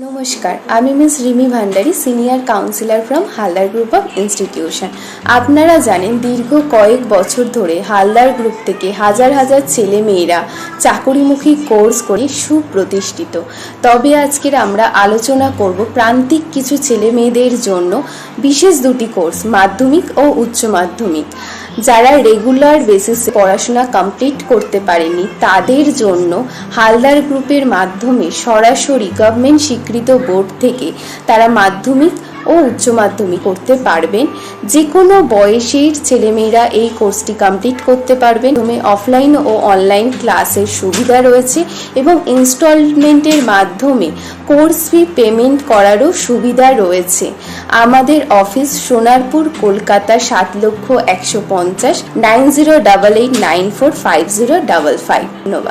নমস্কার, আমি miss Rimi Bhandari, senior councillor from Haldar group of institution. আপনারা জানেন দীর্ঘ কয়েক বছর ধরে হালদার গ্রুপ থেকে হাজার হাজার ছেলেমেয়েরা চাকুরিমুখী কোর্স করে সুপ্রতিষ্ঠিত। তবে আজকের আমরা আলোচনা করব প্রান্তিক কিছু ছেলেমেয়েদের জন্য বিশেষ দুটি কোর্স, মাধ্যমিক ও উচ্চ মাধ্যমিক। যারা রেগুলার বেসিসে পড়াশোনা কমপ্লিট করতে পারেনি তাদের জন্য হালদার গ্রুপের মাধ্যমে সরাসরি গভর্নমেন্ট স্বীকৃত বোর্ড থেকে তারা মাধ্যমিক ও উচ্চ মাধ্যমিক করতে পারবেন। যে কোনো বয়সের ছেলেমেয়েরা এই কোর্সটি কমপ্লিট করতে পারবেন। অফলাইন ও অনলাইন ক্লাসের সুবিধা রয়েছে এবং ইনস্টলমেন্টের মাধ্যমে কোর্স ফি পেমেন্ট করারও সুবিধা রয়েছে। আমাদের অফিস সোনারপুর, কলকাতা 7,150,9088945055। ধন্যবাদ।